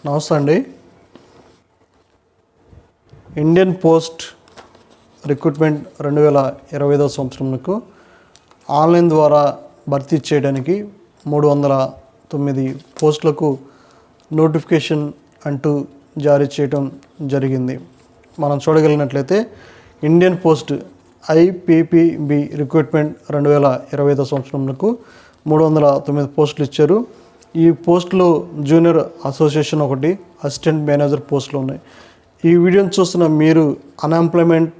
నమస్తే అండి. Indian post recruitment 2025 సంవత్సరంకు ఆన్లైన్ ద్వారా భర్తీ చేయడానికి 309 పోస్టులకు నోటిఫికేషన్ అంటూ జారీ చేయడం జరిగింది. మనం చూడగలిగినట్లయితే ఇండియన్ పోస్ట్ IPPB రిక్రూట్మెంట్ 2025 సంవత్సరంకు 309 పోస్టులు ఇచ్చారు. ఈ పోస్టులో జూనియర్ అసోసియేషన్ ఒకటి, అసిస్టెంట్ మేనేజర్ పోస్టులు ఉన్నాయి. ఈ వీడియోని చూస్తున్న మీరు అన్ఎంప్లాయ్మెంట్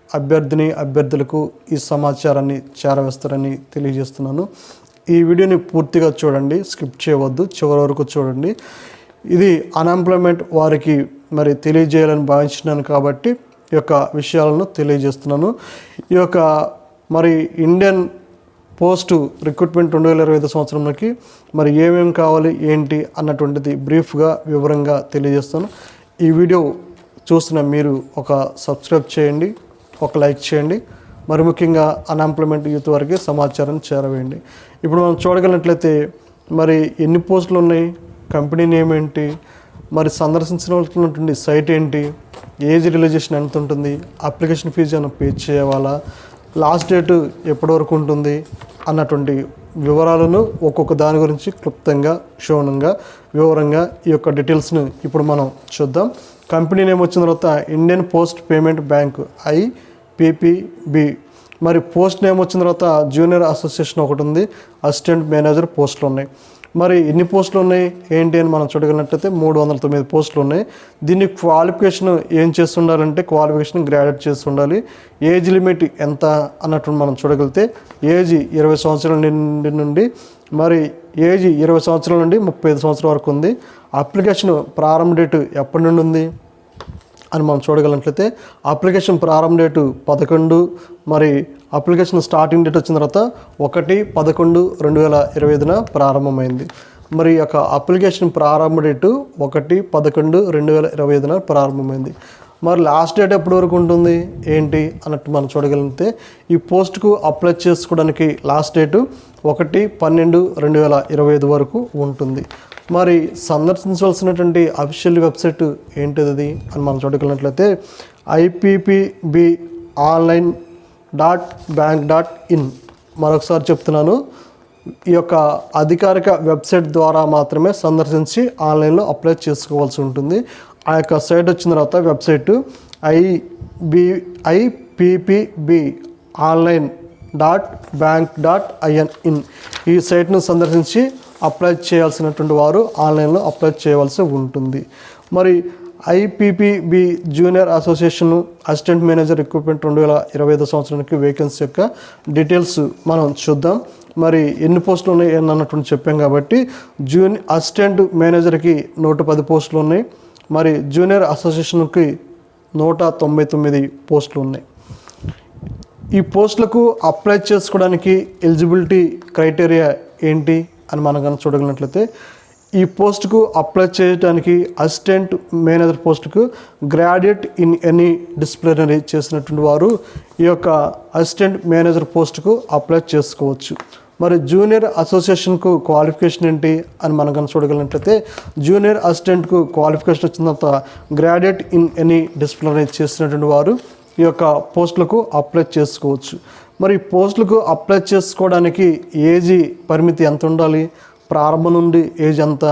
అభ్యర్థులకు ఈ సమాచారాన్ని చేరవేస్తారని తెలియజేస్తున్నాను. ఈ వీడియోని పూర్తిగా చూడండి, స్కిప్ చేయవద్దు, చివరి వరకు చూడండి. ఇది అన్ఎంప్లాయ్మెంట్ వారికి మరి తెలియజేయాలని భావించినాను కాబట్టి ఈ యొక్క విషయాలను తెలియజేస్తున్నాను. ఈ యొక్క మరి ఇండియన్ పోస్టు రిక్రూట్మెంట్ 2025 సంవత్సరంలోకి మరి ఏమేమి కావాలి ఏంటి అన్నటువంటిది బ్రీఫ్గా వివరంగా తెలియజేస్తాను. ఈ వీడియో చూస్తున్న మీరు ఒక సబ్స్క్రైబ్ చేయండి, ఒక లైక్ చేయండి. మరి ముఖ్యంగా అన్ఎంప్లాయ్మెంట్ యూత్ వారికి సమాచారం చేరవేయండి. ఇప్పుడు మనం చూడగలిగినట్లయితే మరి ఎన్ని పోస్టులు ఉన్నాయి, కంపెనీ నేమ్ ఏంటి, మరి సందర్శించినటువంటి సైట్ ఏంటి, ఏజ్ రిలీజేషన్ ఎంత ఉంటుంది, అప్లికేషన్ ఫీజు ఏమైనా పే చేయాలా, లాస్ట్ డేట్ ఎప్పటి వరకు ఉంటుంది అన్నటువంటి వివరాలను ఒక్కొక్క దాని గురించి క్లుప్తంగా క్షుణ్ణంగా వివరంగా ఈ యొక్క డీటెయిల్స్ను ఇప్పుడు మనం చూద్దాం. కంపెనీ నేమ్ వచ్చిన తర్వాత Indian post payment bank IPPB. మరి పోస్ట్ నేమ్ వచ్చిన తర్వాత జూనియర్ అసోసియేషన్ ఒకటి ఉంది, అసిస్టెంట్ మేనేజర్ పోస్టులు ఉన్నాయి. మరి ఎన్ని పోస్టులు ఉన్నాయి ఏంటి అని మనం చూడగలిగినట్లయితే 309 పోస్టులు ఉన్నాయి. దీన్ని క్వాలిఫికేషన్ ఏం చేసి ఉండాలంటే క్వాలిఫికేషన్ గ్రాడ్యుయేట్ చేసి ఉండాలి. ఏజ్ లిమిట్ ఎంత అన్నట్టు మనం చూడగలిగితే ఏజ్ 20 సంవత్సరాల నుండి మరి ఏజ్ 20 సంవత్సరాల నుండి 35 సంవత్సరాల వరకు ఉంది. అప్లికేషన్ ప్రారంభ డేటు ఎప్పటి నుండి ఉంది అని మనం చూడగలిగినట్లయితే అప్లికేషన్ ప్రారంభ డేటు 11, మరి అప్లికేషన్ స్టార్టింగ్ డేట్ వచ్చిన తర్వాత 1/11/2025 ప్రారంభమైంది. మరి యొక్క అప్లికేషన్ ప్రారంభ డేటు 1/11/2025 ప్రారంభమైంది. మరి లాస్ట్ డేట్ ఎప్పటి వరకు ఉంటుంది ఏంటి అన్నట్టు మనం చూడగలిగితే ఈ పోస్ట్కు అప్లై చేసుకోవడానికి లాస్ట్ డేటు 1/12/2025 వరకు ఉంటుంది. మరి సందర్శించవలసినటువంటి అఫీషియల్ వెబ్సైట్ ఏంటిది అని మనం చూడగలిగినట్లయితే IPPBonline.bank.in. మరొకసారి చెప్తున్నాను, ఈ యొక్క అధికారిక వెబ్సైట్ ద్వారా మాత్రమే సందర్శించి ఆన్లైన్లో అప్లై చేసుకోవాల్సి ఉంటుంది. ఆ యొక్క సైట్ వచ్చిన తర్వాత వెబ్సైట్ IPPBonline.bank.in. ఈ సైట్ను సందర్శించి అప్లై చేయాల్సినటువంటి వారు ఆన్లైన్లో అప్లై చేయవలసి ఉంటుంది. మరి IPPB junior association assistant manager recruitment 2025 సంవత్సరానికి వేకెన్సీ యొక్క డీటెయిల్స్ మనం చూద్దాం. మరి ఎన్ని పోస్టులు ఉన్నాయి అన్నటువంటి చెప్పాం కాబట్టి అసిస్టెంట్ మేనేజర్కి 110 పోస్టులు ఉన్నాయి. మరి జూనియర్ అసోసియేషన్కి 199 పోస్టులు ఉన్నాయి. ఈ పోస్టులకు అప్లై చేసుకోవడానికి ఎలిజిబిలిటీ క్రైటీరియా ఏంటి అని మనం కనుక చూడగలిగినట్లయితే ఈ పోస్టుకు అప్లై చేయడానికి అసిస్టెంట్ మేనేజర్ పోస్టుకు గ్రాడ్యుయేట్ ఇన్ ఎనీ డిసిప్లినరీ చేసినటువంటి వారు ఈ యొక్క అసిస్టెంట్ మేనేజర్ పోస్టుకు అప్లై చేసుకోవచ్చు. మరి జూనియర్ అసోసియేషన్కు క్వాలిఫికేషన్ ఏంటి అని మనం కనుక చూడగలిగినట్లయితే జూనియర్ అసిస్టెంట్కు క్వాలిఫికేషన్ వచ్చిన తర్వాత గ్రాడ్యుయేట్ ఇన్ ఎనీ డిసిప్లినరీ చేసినటువంటి వారు ఈ యొక్క పోస్టులకు అప్లై చేసుకోవచ్చు. మరి పోస్టులకు అప్లై చేసుకోవడానికి ఏజ్ పరిమితి ఎంత ఉండాలి, ప్రారంభం నుండి ఏజ్ ఎంత,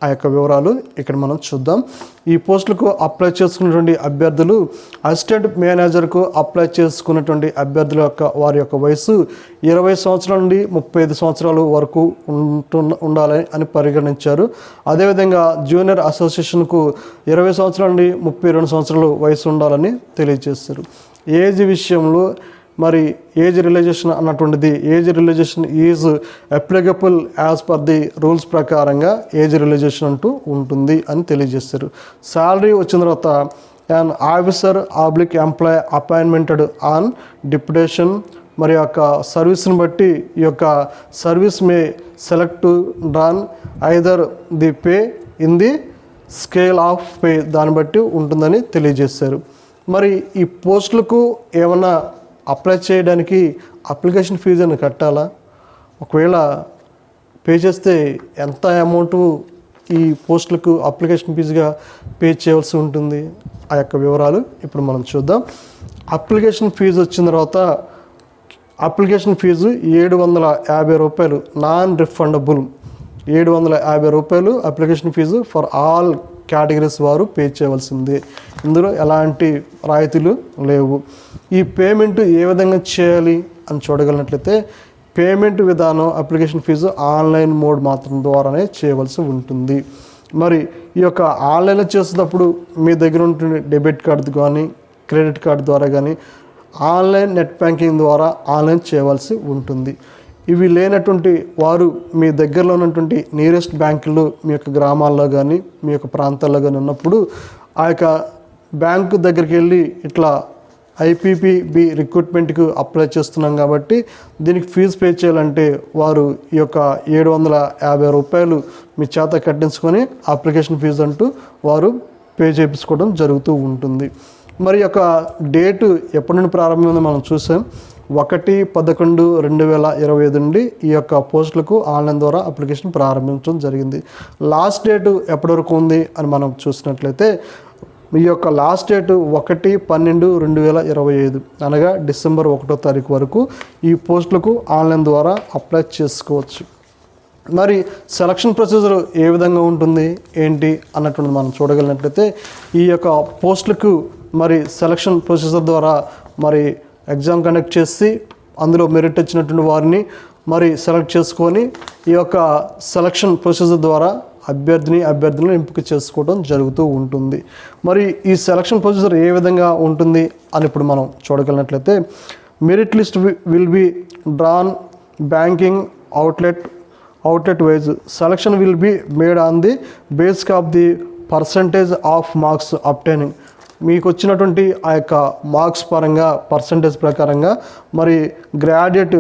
ఆ యొక్క వివరాలు ఇక్కడ మనం చూద్దాం. ఈ పోస్టులకు అప్లై చేసుకున్నటువంటి అభ్యర్థులు అసిస్టెంట్ మేనేజర్కు అప్లై చేసుకున్నటువంటి అభ్యర్థుల వారి యొక్క వయసు 20 సంవత్సరాల నుండి 35 సంవత్సరాల వరకు ఉండాలి అని పరిగణించారు. అదేవిధంగా జూనియర్ అసోసియేషన్కు 20 సంవత్సరాల నుండి 32 సంవత్సరాలు వయసు ఉండాలని తెలియజేశారు. ఏజ్ విషయంలో మరి ఏజ్ రిలీజేషన్ అన్నటువంటిది age relaxation is applicable as per the rules ప్రకారంగా ఏజ్ రిలీజేషన్ అంటూ ఉంటుంది అని తెలియజేస్తారు. శాలరీ వచ్చిన తర్వాత an officer employee appointed on deputation మరి యొక్క సర్వీస్ని బట్టి ఈ యొక్క service may select drawn either the pay in the scale of pay దాన్ని బట్టి ఉంటుందని తెలియజేశారు. మరి ఈ పోస్టులకు ఏమన్నా అప్లై చేయడానికి అప్లికేషన్ ఫీజు అని కట్టాలా, ఒకవేళ పే చేస్తే ఎంత అమౌంట్ ఈ పోస్టులకు అప్లికేషన్ ఫీజుగా పే చేయవలసి ఉంటుంది. ఆ యొక్క వివరాలు ఇప్పుడు మనం చూద్దాం. అప్లికేషన్ ఫీజు వచ్చిన తర్వాత అప్లికేషన్ ఫీజు 750 రూపాయలు నాన్ రిఫండబుల్. 750 రూపాయలు application fee for all categories వారు పే చేయవలసింది. ఇందులో ఎలాంటి రాయితీలు లేవు. ఈ పేమెంట్ ఏ విధంగా చేయాలి అని చూడగలిగినట్లయితే పేమెంట్ విధానం అప్లికేషన్ ఫీజు ఆన్లైన్ మోడ్ మాత్రం ద్వారానే చేయవలసి ఉంటుంది. మరి ఈ యొక్క ఆన్లైన్లో చేసేటప్పుడు మీ దగ్గర ఉంటున్న డెబిట్ కార్డు కానీ క్రెడిట్ కార్డు ద్వారా కానీ ఆన్లైన్ నెట్ బ్యాంకింగ్ ద్వారా ఆన్లైన్ చేయవలసి ఉంటుంది. ఇవి లేనటువంటి వారు మీ దగ్గరలో ఉన్నటువంటి నియరెస్ట్ బ్యాంకులు మీ యొక్క గ్రామాల్లో కానీ మీ యొక్క ప్రాంతాల్లో కానీ ఉన్నప్పుడు ఆ యొక్క బ్యాంకు దగ్గరికి వెళ్ళి ఇట్లా IPPB రిక్రూట్మెంట్కి అప్లై చేస్తున్నాం కాబట్టి దీనికి ఫీజు పే చేయాలంటే వారు ఈ యొక్క 750 రూపాయలు మీ చేత కట్టించుకొని అప్లికేషన్ ఫీజు అంటూ వారు పే చేయించుకోవడం జరుగుతూ ఉంటుంది. మరి యొక్క డేటు ఎప్పటి నుండి ప్రారంభమైందో మనం చూసాం. 1/11/2025 నుండి ఈ యొక్క పోస్టులకు ఆన్లైన్ ద్వారా అప్లికేషన్ ప్రారంభించడం జరిగింది. లాస్ట్ డేటు ఎప్పటి వరకు ఉంది అని మనం చూసినట్లయితే ఈ యొక్క లాస్ట్ డేటు 1/12/2025 అనగా డిసెంబర్ 1వ తారీఖు వరకు ఈ పోస్టులకు ఆన్లైన్ ద్వారా అప్లై చేసుకోవచ్చు. మరి సెలక్షన్ ప్రొసీజర్ ఏ విధంగా ఉంటుంది ఏంటి అన్నటువంటి మనం చూడగలిగినట్లయితే ఈ యొక్క పోస్టులకు మరి సెలక్షన్ ప్రొసీజర్ ద్వారా మరి ఎగ్జామ్ కండక్ట్ చేసి అందులో మెరిట్ వచ్చినటువంటి వారిని మరి సెలెక్ట్ చేసుకొని ఈ యొక్క సెలక్షన్ ప్రొసీజర్ ద్వారా అభ్యర్థులను ఎంపిక చేసుకోవడం జరుగుతూ ఉంటుంది. మరి ఈ సెలక్షన్ ప్రొసీజర్ ఏ విధంగా ఉంటుంది అని ఇప్పుడు మనం చూడగలిగినట్లయితే merit list will be drawn banking outlet wise. Selection will be made on the basic of the percentage of marks obtaining. మీకు వచ్చినటువంటి ఆ యొక్క మార్క్స్ పరంగా పర్సంటేజ్ ప్రకారంగా మరి గ్రాడ్యుయేట్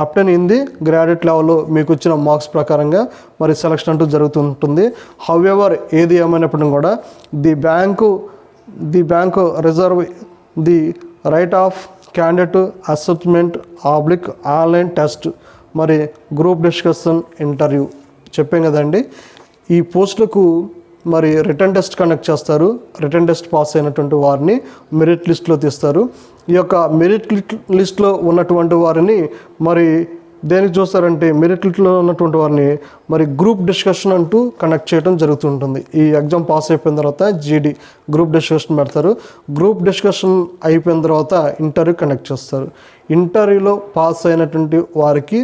అప్టైన్ ఇన్ గ్రాడ్యుయేట్ లెవెల్లో మీకు వచ్చిన మార్క్స్ ప్రకారంగా మరి సెలక్షన్ అంటూ జరుగుతుంటుంది. హౌఎవర్ ఏది ఏమైనప్పటికీ కూడా the bank reserve the right of candidate assessment online test మరి గ్రూప్ డిస్కషన్ ఇంటర్వ్యూ చెప్పాం కదండి. ఈ పోస్టులకు మరి రిటర్న్ టెస్ట్ కండక్ట్ చేస్తారు. రిటర్న్ టెస్ట్ పాస్ అయినటువంటి వారిని మెరిట్ లిస్ట్లో తీస్తారు. ఈ యొక్క మెరిట్ లిస్ట్లో ఉన్నటువంటి వారిని మరి దేనికి చూస్తారంటే మెరిట్ లిస్ట్లో ఉన్నటువంటి వారిని మరి గ్రూప్ డిస్కషన్ అంటూ కండక్ట్ చేయడం జరుగుతుంటుంది. ఈ ఎగ్జామ్ పాస్ అయిపోయిన తర్వాత GD గ్రూప్ డిస్కషన్ పెడతారు. గ్రూప్ డిస్కషన్ అయిపోయిన తర్వాత ఇంటర్వ్యూ కండక్ట్ చేస్తారు. ఇంటర్వ్యూలో పాస్ అయినటువంటి వారికి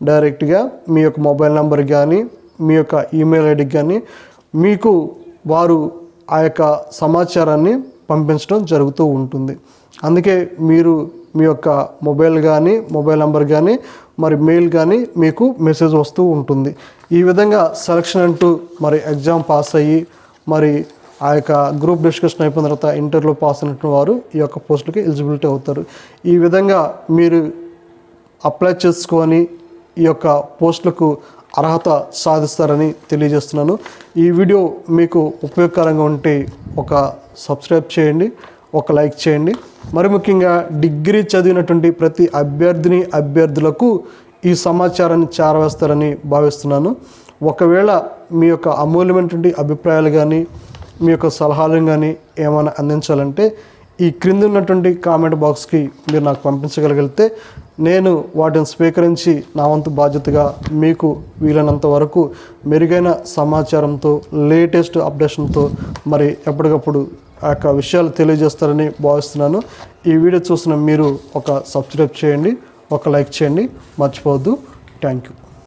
డైరెక్ట్గా మీ యొక్క మొబైల్ నెంబర్ కానీ మీ యొక్క ఈమెయిల్ ఐడికి కానీ మీకు వారు ఆ యొక్క సమాచారాన్ని పంపించడం జరుగుతూ ఉంటుంది. అందుకే మీరు మీ యొక్క మొబైల్ నెంబర్ కానీ మరి మెయిల్ కానీ మీకు మెసేజ్ వస్తూ ఉంటుంది. ఈ విధంగా సెలక్షన్ అంటూ మరి ఎగ్జామ్ పాస్ అయ్యి మరి ఆ యొక్క గ్రూప్ డిస్కషన్ అయిపోయిన తర్వాత ఇంటర్వ్యూలో పాస్ అయినటువంటి వారు ఈ యొక్క పోస్టులకి ఎలిజిబిలిటీ అవుతారు. ఈ విధంగా మీరు అప్లై చేసుకొని ఈ యొక్క పోస్టులకు అర్హత సాధిస్తారని తెలియజేస్తున్నాను. ఈ వీడియో మీకు ఉపయోగకరంగా ఉంటే ఒక సబ్స్క్రైబ్ చేయండి, ఒక లైక్ చేయండి. మరి ముఖ్యంగా డిగ్రీ చదివినటువంటి ప్రతి అభ్యర్థులకు ఈ సమాచారాన్ని చేరవేస్తారని భావిస్తున్నాను. ఒకవేళ మీ యొక్క అమూల్యమైనటువంటి అభిప్రాయాలు కానీ మీ యొక్క సలహాలు కానీ ఏమైనా అందించాలంటే ఈ క్రింద ఉన్నటువంటి కామెంట్ బాక్స్కి మీరు నాకు పంపించగలిగితే నేను వాటిని స్వీకరించి నా వంతు బాధ్యతగా మీకు వీలైనంత వరకు మెరుగైన సమాచారంతో లేటెస్ట్ అప్డేషన్తో మరి ఎప్పటికప్పుడు ఆ యొక్క విషయాలు తెలియజేస్తారని భావిస్తున్నాను. ఈ వీడియో చూసిన మీరు ఒక సబ్స్క్రైబ్ చేయండి, ఒక లైక్ చేయండి, మర్చిపోవద్దు. Thank you.